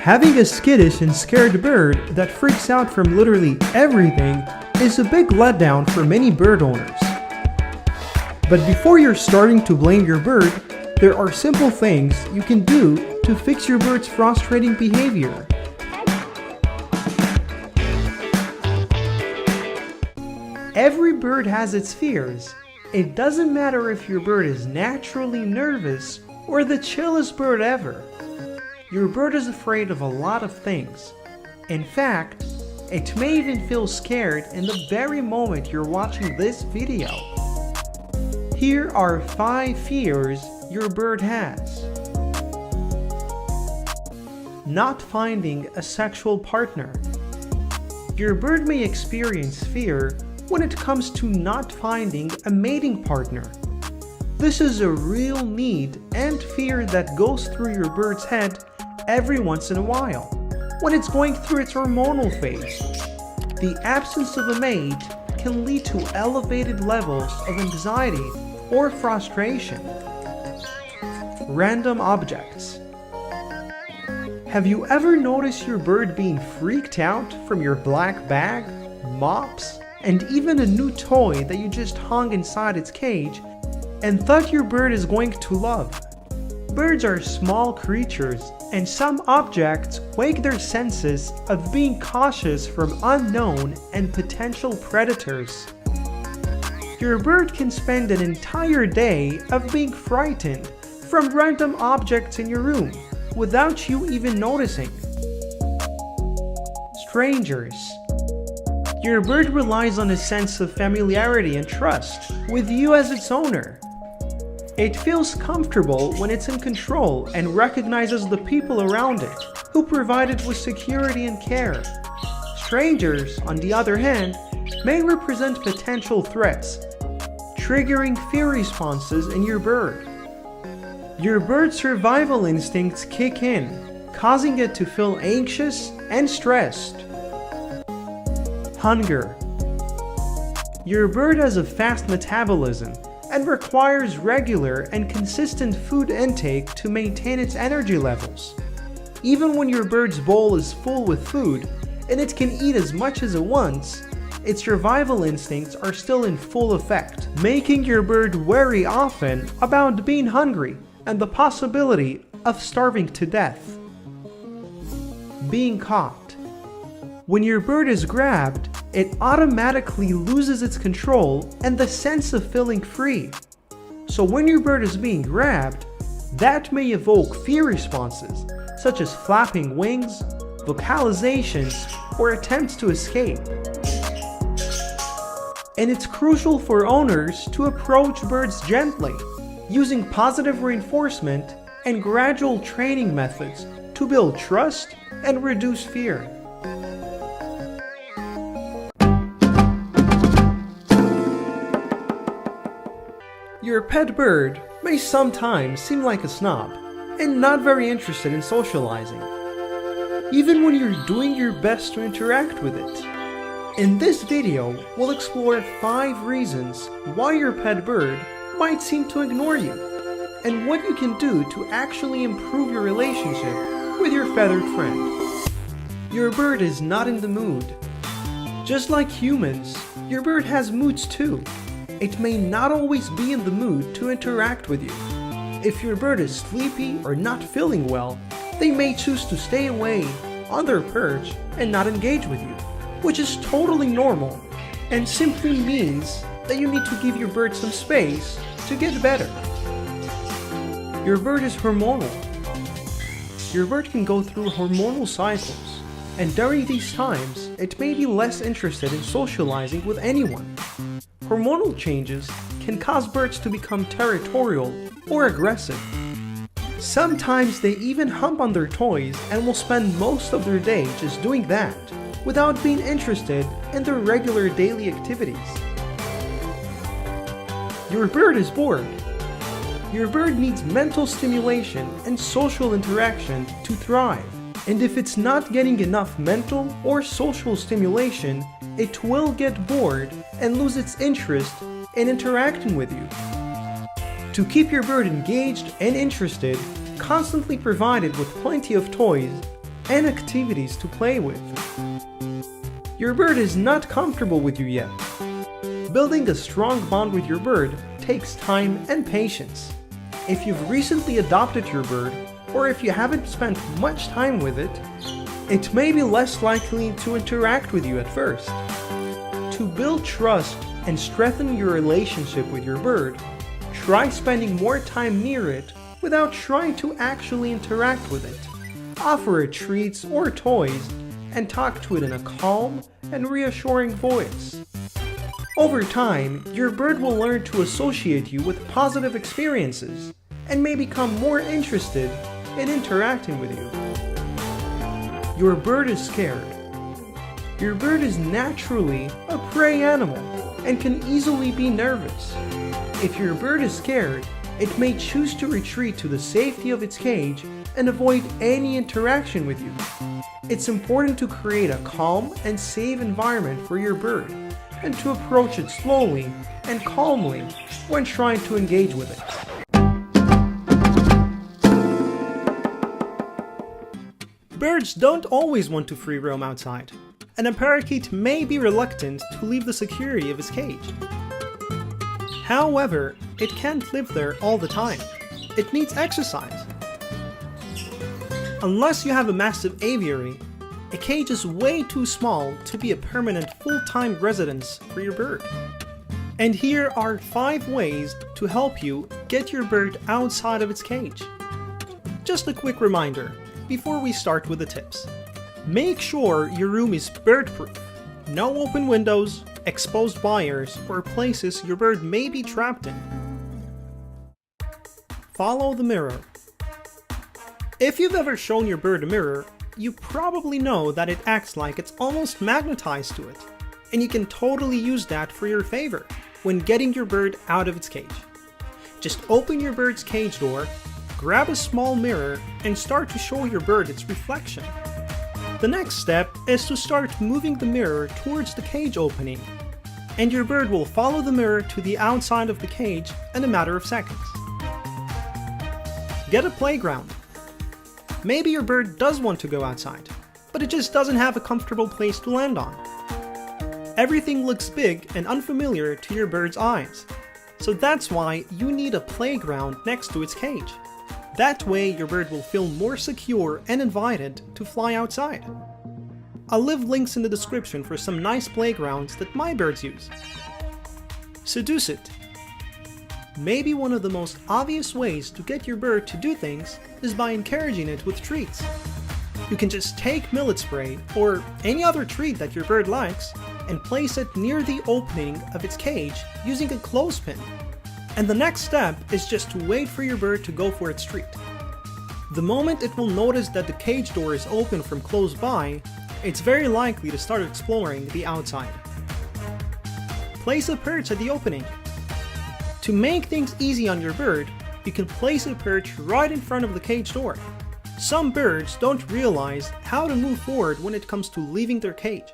Having a skittish and scared bird that freaks out from literally everything is a big letdown for many bird owners. But before you're starting to blame your bird, there are simple things you can do to fix your bird's frustrating behavior. Every bird has its fears. It doesn't matter if your bird is naturally nervous or the chillest bird ever. Your bird is afraid of a lot of things. In fact, it may even feel scared in the very moment you're watching this video. Here are 5 fears your bird has. Not finding a sexual partner. Your bird may experience fear when it comes to not finding a mating partner. This is a real need and fear that goes through your bird's head every once in a while when it's going through its hormonal phase. The absence of a mate can lead to elevated levels of anxiety or frustration. Random objects. Have you ever noticed your bird being freaked out from your black bag, mops, and even a new toy that you just hung inside its cage and thought your bird is going to love? Birds are small creatures, and some objects wake their senses of being cautious from unknown and potential predators. Your bird can spend an entire day of being frightened from random objects in your room without you even noticing. Strangers. Your bird relies on a sense of familiarity and trust with you as its owner. It feels comfortable when it's in control and recognizes the people around it who provide it with security and care. Strangers, on the other hand, may represent potential threats, triggering fear responses in your bird. Your bird's survival instincts kick in, causing it to feel anxious and stressed. Hunger. Your bird has a fast metabolism and requires regular and consistent food intake to maintain its energy levels. Even when your bird's bowl is full with food and it can eat as much as it wants, its survival instincts are still in full effect, making your bird wary often about being hungry and the possibility of starving to death. Being caught. When your bird is grabbed, it automatically loses its control and the sense of feeling free. So when your bird is being grabbed, that may evoke fear responses such as flapping wings, vocalizations, or attempts to escape. And it's crucial for owners to approach birds gently, using positive reinforcement and gradual training methods to build trust and reduce fear. Your pet bird may sometimes seem like a snob and not very interested in socializing, even when you're doing your best to interact with it. In this video, we'll explore 5 reasons why your pet bird might seem to ignore you, and what you can do to actually improve your relationship with your feathered friend. Your bird is not in the mood. Just like humans, your bird has moods too. It may not always be in the mood to interact with you. If your bird is sleepy or not feeling well, they may choose to stay away on their perch and not engage with you, which is totally normal and simply means that you need to give your bird some space to get better. Your bird is hormonal. Your bird can go through hormonal cycles, and during these times, it may be less interested in socializing with anyone. Hormonal changes can cause birds to become territorial or aggressive. Sometimes they even hump on their toys and will spend most of their day just doing that, without being interested in their regular daily activities. Your bird is bored. Your bird needs mental stimulation and social interaction to thrive. And if it's not getting enough mental or social stimulation, it will get bored and lose its interest in interacting with you. To keep your bird engaged and interested, constantly provided with plenty of toys, and activities to play with. Your bird is not comfortable with you yet. Building a strong bond with your bird takes time and patience. If you've recently adopted your bird, or if you haven't spent much time with it, it may be less likely to interact with you at first. To build trust and strengthen your relationship with your bird, try spending more time near it without trying to actually interact with it. Offer it treats or toys and talk to it in a calm and reassuring voice. Over time, your bird will learn to associate you with positive experiences and may become more interested in interacting with you. Your bird is scared. Your bird is naturally a prey animal and can easily be nervous. If your bird is scared, it may choose to retreat to the safety of its cage and avoid any interaction with you. It's important to create a calm and safe environment for your bird and to approach it slowly and calmly when trying to engage with it. Birds don't always want to free roam outside, and a parakeet may be reluctant to leave the security of its cage. However, it can't live there all the time. It needs exercise. Unless you have a massive aviary, a cage is way too small to be a permanent full-time residence for your bird. And here are 5 ways to help you get your bird outside of its cage. Just a quick reminder before we start with the tips. Make sure your room is bird-proof. No open windows, exposed wires, or places your bird may be trapped in. Follow the mirror. If you've ever shown your bird a mirror, you probably know that it acts like it's almost magnetized to it, and you can totally use that for your favor when getting your bird out of its cage. Just open your bird's cage door, grab a small mirror, and start to show your bird its reflection. The next step is to start moving the mirror towards the cage opening, and your bird will follow the mirror to the outside of the cage in a matter of seconds. Get a playground. Maybe your bird does want to go outside, but it just doesn't have a comfortable place to land on. Everything looks big and unfamiliar to your bird's eyes, so that's why you need a playground next to its cage. That way your bird will feel more secure and invited to fly outside. I'll leave links in the description for some nice playgrounds that my birds use. Seduce it. Maybe one of the most obvious ways to get your bird to do things is by encouraging it with treats. You can just take millet spray or any other treat that your bird likes and place it near the opening of its cage using a clothespin. And the next step is just to wait for your bird to go for its treat. The moment it will notice that the cage door is open from close by, it's very likely to start exploring the outside. Place a perch at the opening. To make things easy on your bird, you can place a perch right in front of the cage door. Some birds don't realize how to move forward when it comes to leaving their cage.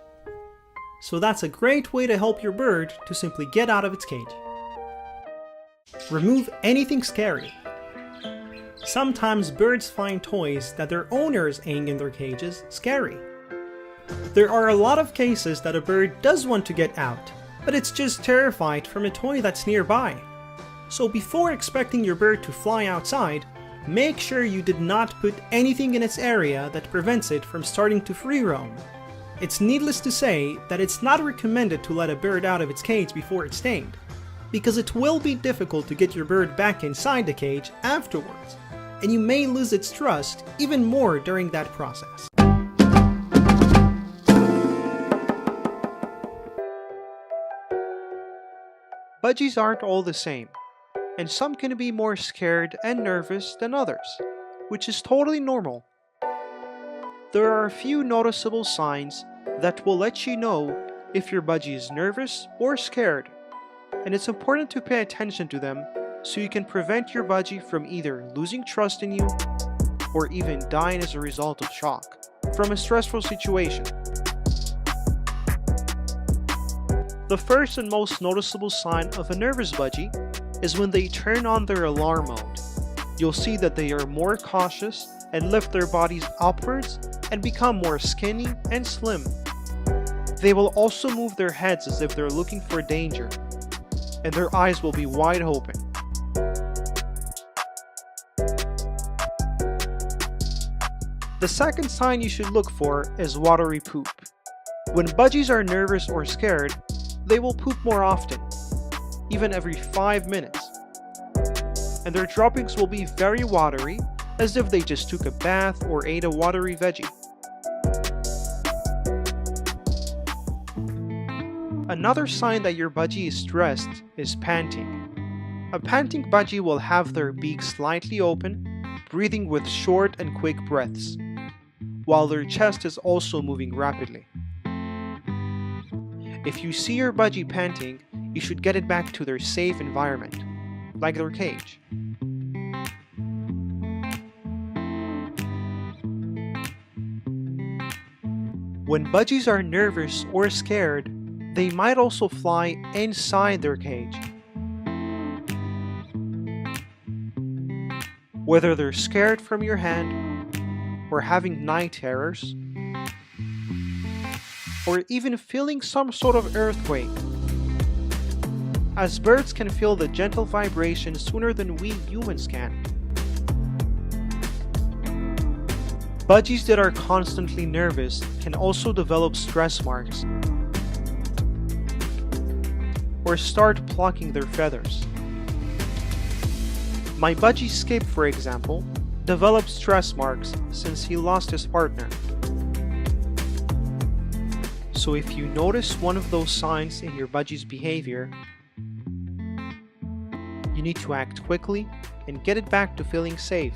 So that's a great way to help your bird to simply get out of its cage. Remove anything scary. Sometimes birds find toys that their owners hang in their cages scary. There are a lot of cases that a bird does want to get out, but it's just terrified from a toy that's nearby. So before expecting your bird to fly outside, make sure you did not put anything in its area that prevents it from starting to free roam. It's needless to say that it's not recommended to let a bird out of its cage before it's tamed, because it will be difficult to get your bird back inside the cage afterwards, and you may lose its trust even more during that process. Budgies aren't all the same, and some can be more scared and nervous than others, which is totally normal. There are a few noticeable signs that will let you know if your budgie is nervous or scared, and it's important to pay attention to them so you can prevent your budgie from either losing trust in you or even dying as a result of shock from a stressful situation. The first and most noticeable sign of a nervous budgie is when they turn on their alarm mode. you'll see that they are more cautious and lift their bodies upwards and become more skinny and slim. They will also move their heads as if they're looking for danger, and their eyes will be wide open. The second sign you should look for is watery poop. When budgies are nervous or scared, they will poop more often, even every 5 minutes. And their droppings will be very watery, as if they just took a bath or ate a watery veggie. Another sign that your budgie is stressed is panting. A panting budgie will have their beak slightly open, breathing with short and quick breaths, while their chest is also moving rapidly. If you see your budgie panting, you should get it back to their safe environment, like their cage. When budgies are nervous or scared, they might also fly inside their cage. Whether they're scared from your hand, or having night terrors, or even feeling some sort of earthquake, as birds can feel the gentle vibration sooner than we humans can. Budgies that are constantly nervous can also develop stress marks or start plucking their feathers. My budgie Skip, for example, developed stress marks since he lost his partner. So if you notice one of those signs in your budgie's behavior, you need to act quickly and get it back to feeling safe.